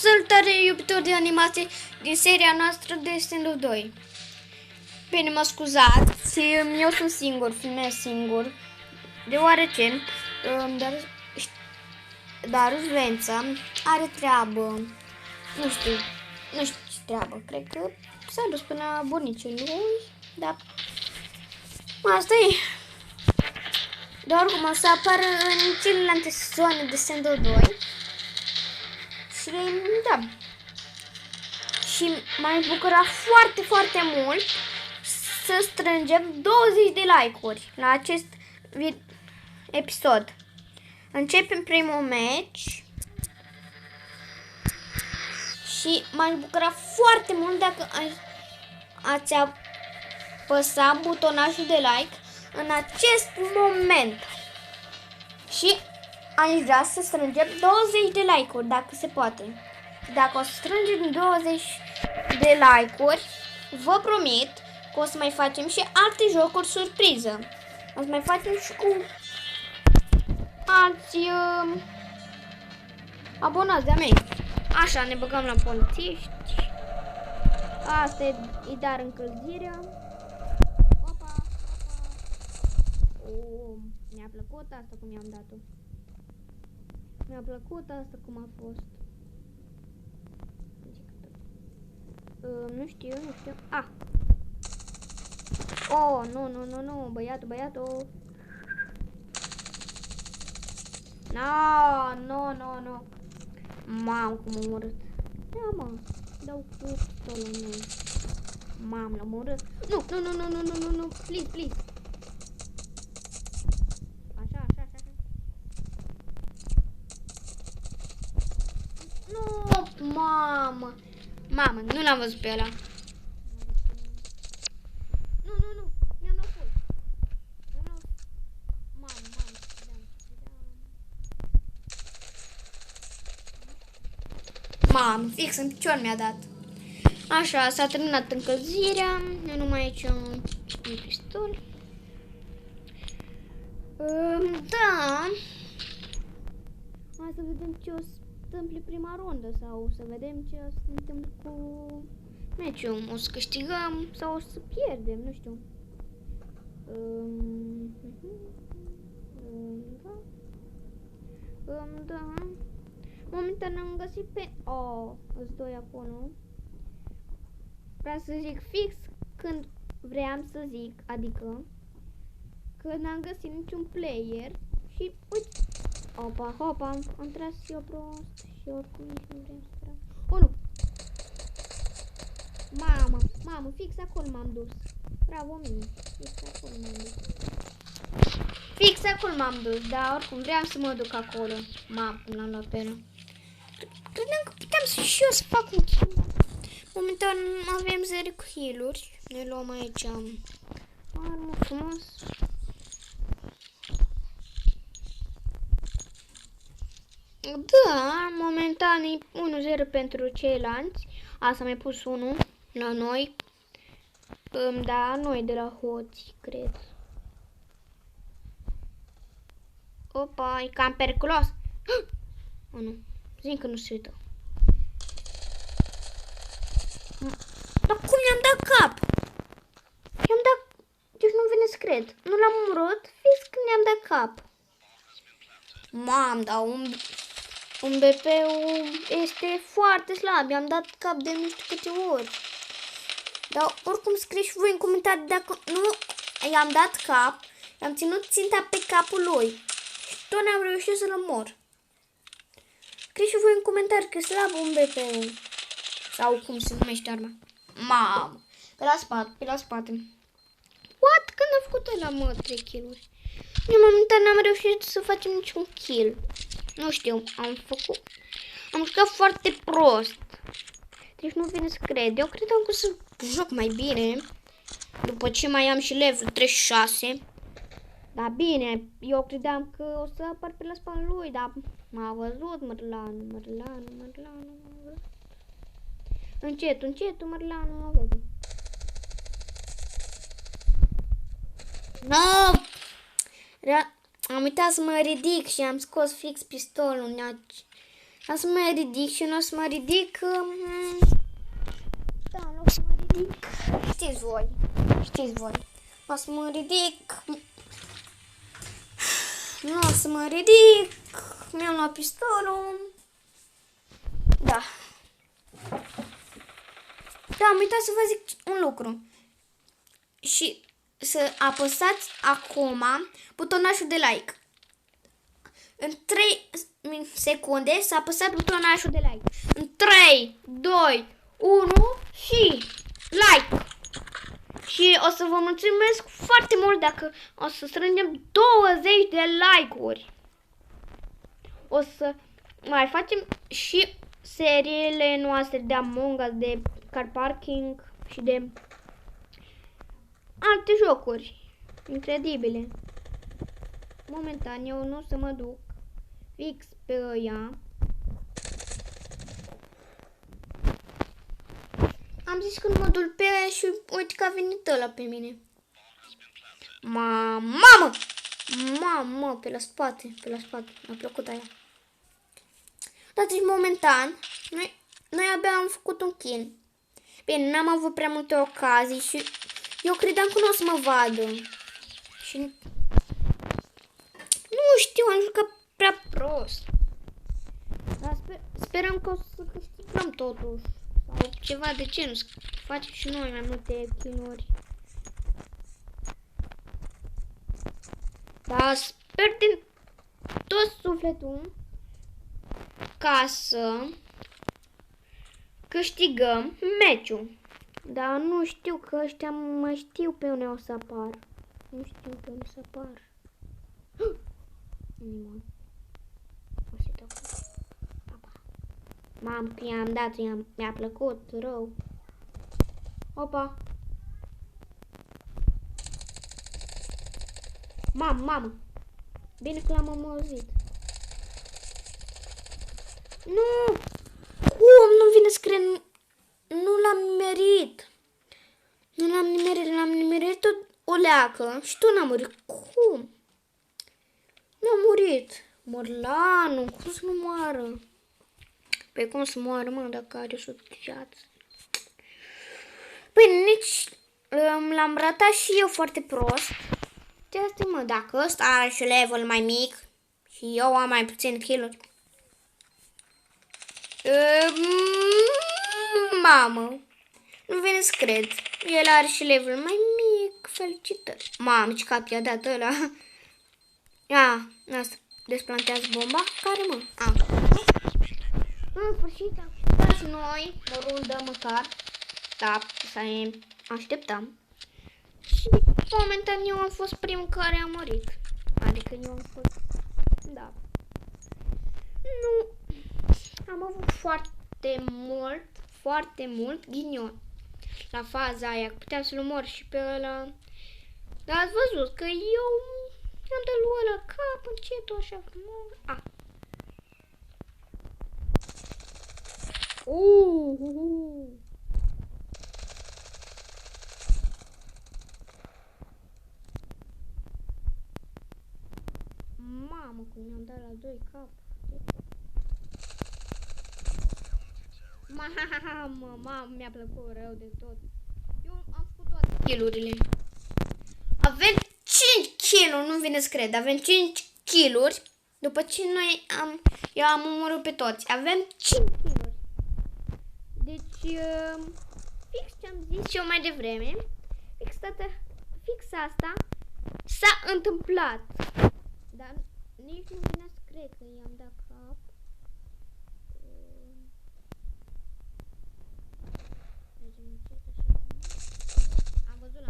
Salutare, iubitori de animație din seria noastră de Stand-Up 2. Bine, mă scuzați, eu sunt singur, filmez singur, deoarece dar Vența are treabă, nu știu ce treabă, cred că s-a dus până la bunicii lui, dar asta e. Dar oricum o să apară în celelalte sezoane de Stand-Up 2. Și da. Și m-aș bucura foarte, foarte mult să strângem 20 de like-uri la acest episod. Începem primul match. Și m-aș bucura foarte mult dacă ați apăsa butonajul de like în acest moment. Și aș vrea să strângem 20 de like-uri, dacă se poate. Dacă o să strângem 20 de like-uri, vă promit că o să mai facem și alte jocuri surpriză. O să mai facem și cu alți abonați de-a mei. Așa, ne băgăm la polițiști. Asta e dar încălzirea. Opa, opa. Mi-a plăcut asta cum i-am dat-o. Mi-a plăcut asta cum a fost. Nu știu. Oh, nu, băiatul. No. Mamă, cum m-a omorât. Ia, mă, dau cu pistolul meu. Mamă, l-am omorât. Nu, please. Așa. Nu, mamă, nu l-am văzut pe ăla. Nu, mi-am luat full. Mamă, fix în picior mi-a dat. Așa, s-a terminat încălzirea. Eu nu mai aici un pistol. Da. Hai să vedem ce o să întâmple prima rundă sau să vedem ce o să se întâmple cu meciul. O să câștigăm sau o să pierdem, nu știu. Da. Momentan am găsit pe... îți doi acolo. Vreau să zic fix când vreau să zic, adică că n-am găsit niciun player și uite. Hopa, am tras eu prost și oricum nici nu vrem să trag. Oh, nu! Mamă, fix acolo m-am dus. Bravo mie, fix acolo m-am dus, dar oricum vreau să mă duc acolo. Mamă, cum l-am luat pe el. Credeam că puteam și eu să fac un kill. Momentan avem 0 kill-uri. Ne luăm aici armă frumos. Da, momentan e 1-0 pentru ceilalți. Asta mi-a pus 1 la noi. Da, noi de la hoți, cred. Opa, e cam periculos. Oh, nu. Zic că nu se uită. Dar cum i-am dat cap? I-am dat... Deci nu vine să cred. Nu l-am omorât, fix când i-am dat cap. Mam, dar un BP este foarte slab. I-am dat cap de nu știu câte ori. Dar oricum scrieți și voi în comentarii dacă nu i-am dat cap, i-am ținut ținta pe capul lui. Și tot n-am reușit să-l omor. Scrieți și voi în comentarii că e slab un BP. Sau cum se numește arma. Mamă. Pe la spate. What? Când am făcut ăla, mă, 3 kill-uri? În momentan n-am reușit să facem niciun kill. Nu știu, am jucat foarte prost. Deci nu vine să cred. Eu credeam că o să joc mai bine. După ce mai am și level 36. Dar bine, eu credeam că o să apar pe la spatele lui. Dar m-a văzut Mărlanu. Încet, Mărlanu, vede. No! Am uitat să mă ridic și am scos fix pistolul. O să mă ridic și nu o să mă ridic... Da, nu o să mă ridic. Știți voi. O să mă ridic. Nu o să mă ridic. Mi-am luat pistolul. Da. Da, am uitat să vă zic un lucru. Și să apăsați acum butonașul de like. În 3 secunde să apăsați butonașul de like. În 3, 2, 1 și like. Și o să vă mulțumesc foarte mult dacă o să strângem 20 de like-uri. O să mai facem și seriile noastre de Among Us, de car parking și de alte jocuri incredibile. Momentan eu nu o să mă duc fix pe ăia. Am zis când mă duc pe aia și uite că a venit ăla pe mine. Mamă, pe la spate. Mi-a plăcut aia. Dar deci momentan, noi abia am făcut un kill. Bine, n-am avut prea multe ocazii și eu credeam că nu o să mă vadă. Și nu știu, am jucat prea prost. Dar sperăm că o să câștigăm totuși. Sau ceva de genul, să facem și noi mai multe kill-uri. Dar sper din tot sufletul ca să câștigăm meciul. Dar nu știu că ăștia mă știu pe unde o să apar. Nu știu pe unde să apar. Mam, că i-am dat, mi-a plăcut rău. Opa. Mamă. Bine că l-am omorât. Nu! Cum nu vine scrie? Nu l-am nimerit. L-am nimerit tot o leacă și tu n-a murit. Cum? Nu a murit. Morlanul, cum să nu moară? Păi cum să moară, mă, dacă are și o viață? Păi nici l-am ratat și eu foarte prost. De asta, mă, dacă ăsta are și level mai mic și eu am mai puțin kill-uri. Mamă, nu vine să cred. El are și level mai mic. Felicitări. Mamă, ce cap i-a dat ăla. Asta. Desplantează bomba. Care, mă? În sfârșit, am și noi o rundă măcar. Da, să ne așteptăm. Și momentan eu am fost primul care a murit. Adică eu am fost... Da. Nu. Am avut foarte mult ghinion. La faza aia, puteam să-l omor și pe ăla. Dar ați văzut că eu am dat lui ăla cap încet, așa frumos. Mamă, cum mi-am dat la 2 cap. Mamă, mi-a plăcut rău de tot. Eu am făcut toate kill-urile. Avem 5 kill-uri, nu vine să cred. Avem 5 kill-uri. După ce eu am omorât pe toți. Avem 5 kill-uri. Deci, fix ce am zis eu mai devreme. Fix asta s-a întâmplat. Dar nici nu vine să cred că i-am dat cap. Am văzut.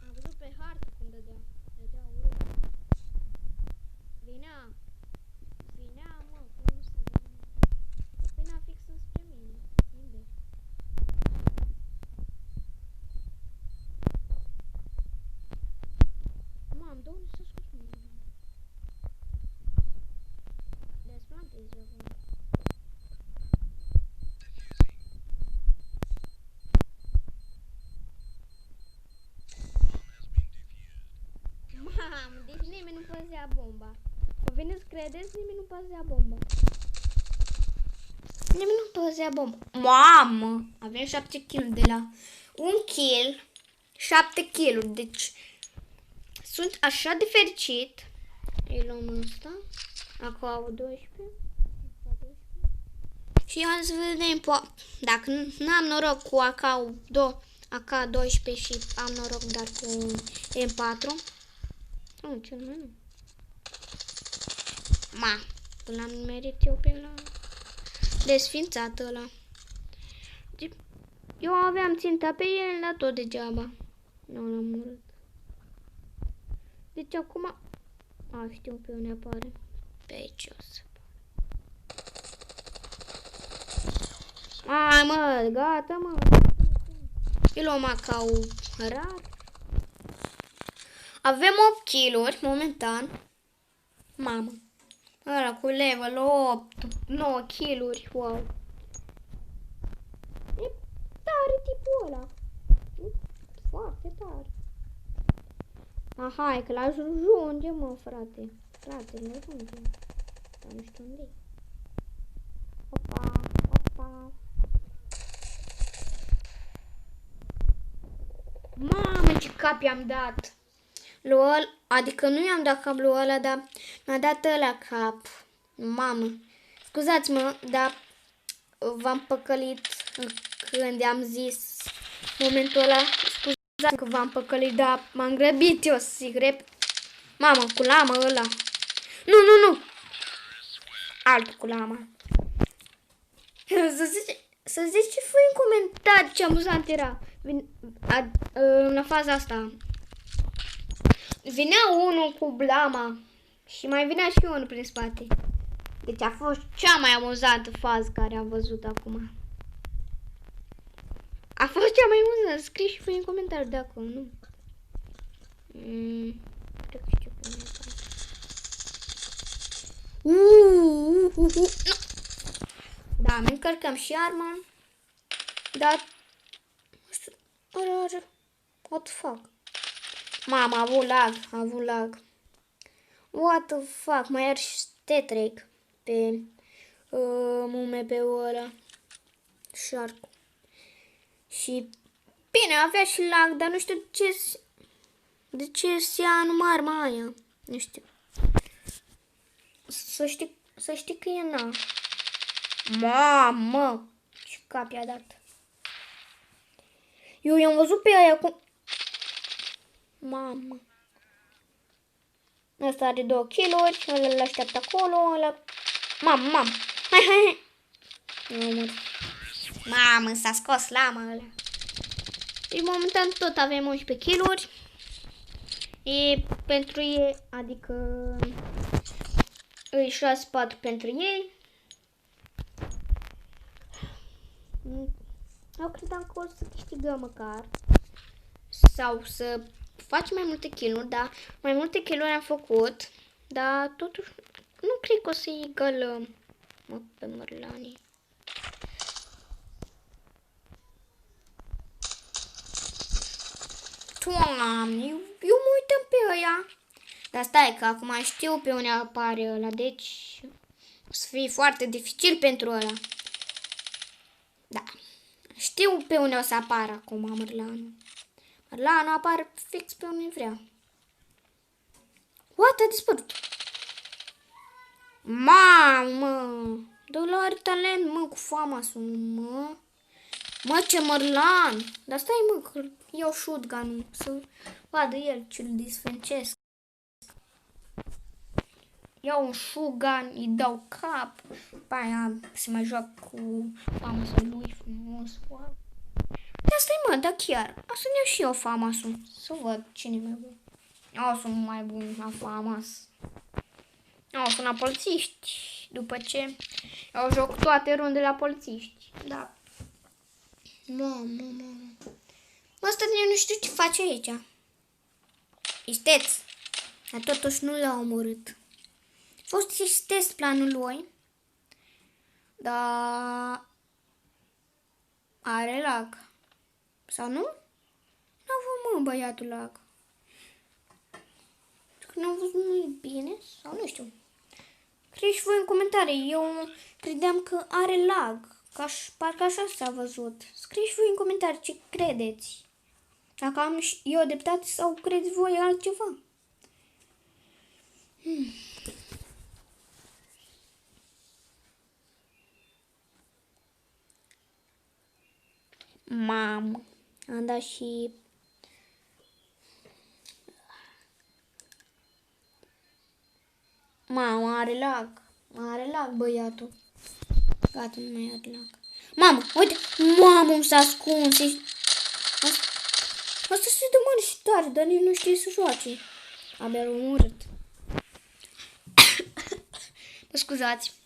Am văzut pe hartă cum dădea urât. Vinea, mă, cum să vinea fix înspre mine. Unde? păzea bomba. Vă vine să credeți? Nimeni nu păzea bomba. Nimeni nu păzea bomba. Mamă! Avem 7 kg de la 1 kill, 7 kg. Deci sunt așa de fericit. Îi luăm ăsta. Acum au 12. Și ia să vedem, dacă n-am noroc cu AK-12 și am noroc dar cu M4. Nu, ce nu. Ma, l-am merit eu pe la desfințat ăla. Eu aveam ținta pe el, dar tot degeaba. Nu l-am urât. Deci acum... A, știu pe unde apare. Pe aici o să... Hai mă, gata mă. Eu luăm acau rar. Avem 8 kg momentan. Mamă. Ăla cu level 8, 9 kg. Wow. E tare tipul ăla. E foarte tare. Aha, e că l-ajunge, mă, frate. Frate, l-ajunge. Dar nu știu unde e. Opa, opa. Mamă, ce cap i-am dat. Adică nu i-am dat cap lui ăla, dar mi-a dat ăla cap. Mamă, scuzați-mă, dar v-am păcălit când i-am zis momentul ăla. Scuzați că v-am păcălit, dar m-am grăbit eu să zic rep. Mamă, cu lama ăla. Nu, nu, nu. Altul cu lama. Să zici ce fui în comentarii, ce amuzant era. La faza asta. Vinea unul cu blama și mai vinea și unul prin spate. Deci a fost cea mai amuzantă fază care am văzut acum. A fost cea mai amuzantă. Scrii și fui în comentarii de acolo, nu? Cred că știu pe mine. Nu. Da, mi încărcăm și arma. Dar... What the fuck? Mama, a avut lag. What the fuck? Mai are și te trec pe MMP-ul ăla. Shark. Și bine, avea și lag, dar nu știu de ce se ia numai arma aia. Nu știu. Să știi că e na. Mamă! Ce cap i-a dat. Eu i-am văzut pe aia cu... Mamă. Ăsta are 2 kg, ăla îl așteaptă acolo, ăla... Mamă. Hai. Mamă, s-a scos lama ăla. Și momentan tot avem 11 kg. E pentru ei, adică... Îi 6-4 pentru ei. Eu credeam că o să câștigăm măcar. Sau să facem mai multe kill-uri, dar mai multe kill-uri am făcut. Dar totuși nu cred că o să-i gălăm pe mărlanii. Doamne, eu mă uitam pe ăia. Dar stai că acum știu pe unde apare ăla, deci o să fie foarte dificil pentru ăla. Da. Știu pe unde o să apară acum mărlanul. Mărlanul apare fix pe unde vrea. What? A dispărut. Mamă! Dă-l are talent, mă, cu famasul, mă. Mă, ce mărlan! Dar stai, mă, că iau shotgun-ul să vadă el ce-l disfâncesc. Iau un shotgun, îi dau cap, după aia se mai joacă cu famasul lui frumos. Wow. Dar stai, mă, dar chiar, o să-mi iau și eu famasul, să văd cine e mai bun. Eu sunt mai bun la famas. Eu sunt la polițiști, după ce eu joc toate rundele la polițiști. Da. Mamă. Ăsta nu știu ce face aici. Isteț. Dar totuși nu l-a omorât. A fost isteț planul lui. Dar are lag. Sau nu? N-a avut, mă, băiatul lag. când am văzut nu e bine sau nu știu. Scrieți și voi în comentarii. Eu credeam că are lag. Parcă așa s-a văzut. Scrieți și voi în comentarii ce credeți. Dacă am eu dreptate sau credeți voi altceva. Mamă, am dat și... Mamă, are lag. Are lag băiatul. Gata, nu mai are lag. Mamă, uite! Mamă, s-a ascuns. Asta se dă mare și tare, dar nici nu știe să joace. Abia l-a omorât. Mă scuzați.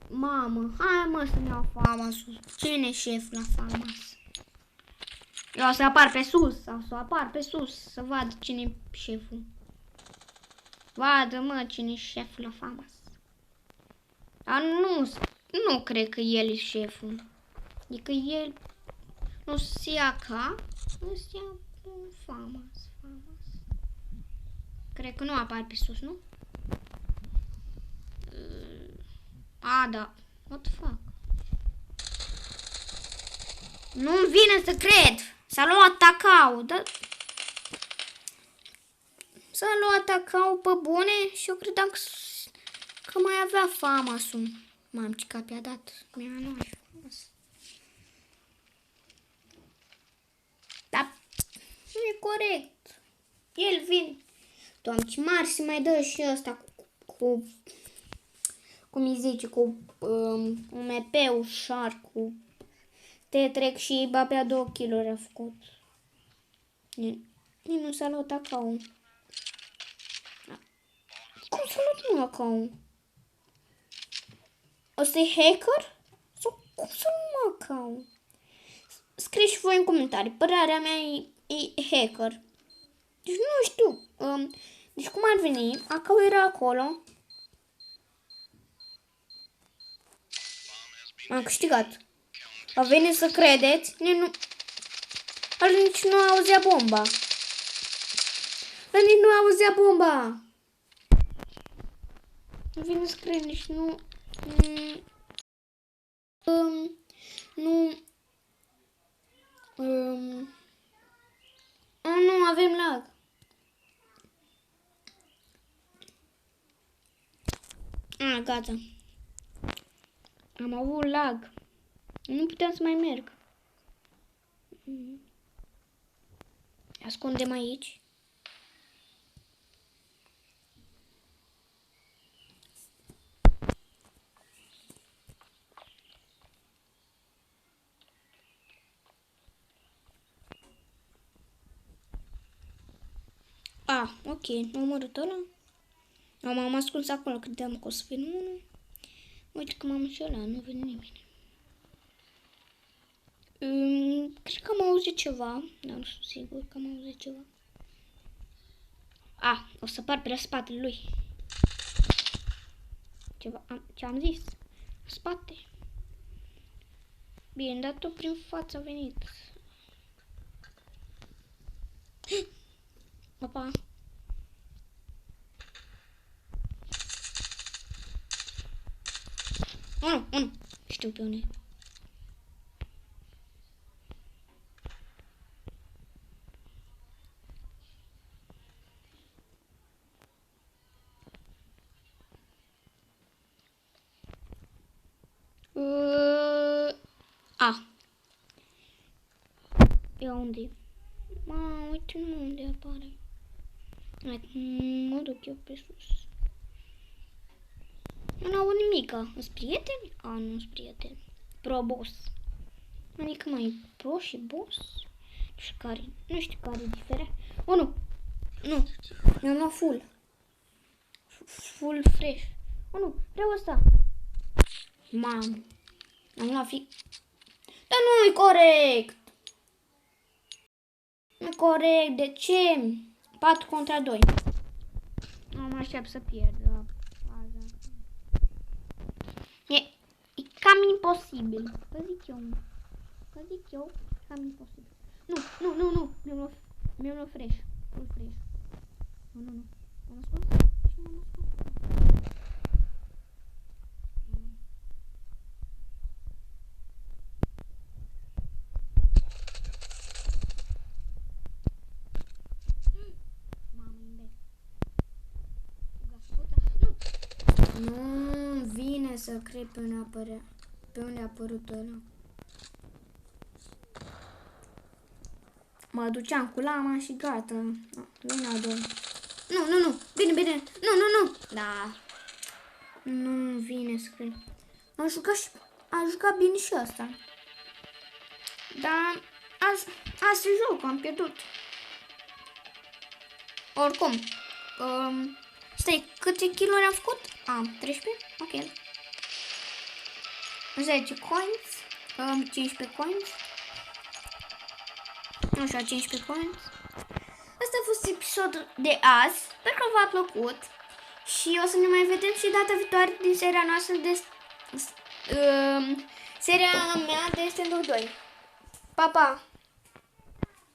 Mamă, hai mă să-mi iau Famasul. Cine e șef la Famas? Eu o să apar pe sus, să vad cine e șeful. Vadă mă cine e șeful la Famas. Dar nu cred că el e șeful. Adică el nu se ia ca, nu se ia Famas. Cred că nu apar pe sus, nu? A, da. What the fuck? Nu-mi vine să cred. S-a luat tacau, da? S-a luat tacau pe bune și eu credeam că mai avea Famasul. Mamă, ce cap i-a dat. Mi-a luat Famas. Dar nu e corect. El vine. Doamne, ce mari se mai dă și ăsta cu cum îi zice, cu MP-ul șarcu. Te trec și abia 2 kg a făcut. Nici nu s-a luat account. Cum s-a luat un account? Ăsta e hacker? Sau cum s-a luat account? Scrieți și voi în comentarii. Părerea mea e hacker. Deci nu știu. Deci cum ar veni? Account era acolo. Am câștigat. A venit să credeți? Nici nu auzea bomba. Nici nu auzea bomba. Nu vine să cred, nici nu... Nu avem lag. Gata. Am avut lag. Nu puteam să mai merg. Ascundem aici. Ok. M-am omorât ăla. M-am ascuns acolo, credeam că o să vină unul. Uite că m-am înșelat, nu vine nimeni. Cred că am auzit ceva, dar nu sunt sigur că am auzit ceva. O să par pe la spatele lui. Ce-am zis? Spate. Bine, dar tot prin față a venit. Opa. Nu. Știu pe unde. Ia unde? Uite unde apare. Mă duc eu pe sus. Eu n-aud nimica. Îți prieteni? Nu sunt prieteni. Pro boss. Adică mai pro și boss? Nu știu care e diferența. Nu. Mi-am luat full. Full fresh. Nu, vreau asta. Mamă. Am luat Dar nu e corect. Nu e corect. De ce? 4 contra 2. Nu mă aștept să pierd. E cam imposibil. Că zic eu. Cam imposibil. Nu. Mi-am luat fresh. Full fresh. Nu, nu. M-am scos? Deci nu m-am scos. Mamă, imbec. Nu vine să cred pe unde apărea. Pe unde a apărut ăla. Mă duceam cu lama și gata. Vine a doua. Nu, nu, nu. Bine, bine. Nu, nu, nu. Da. Nu vine să cred. A jucat bine și ăsta. Dar asta e jocul, am pierdut. Oricum. Stai, câte kill-uri am făcut? Am 13? Ok. 10 coins. 15 coins. Așa, 15 coins. Asta a fost episodul de azi. Sper că v-a plăcut. Și o să ne mai vedem și data viitoare din seria noastră de... seria mea de Stand of 2. Pa, pa!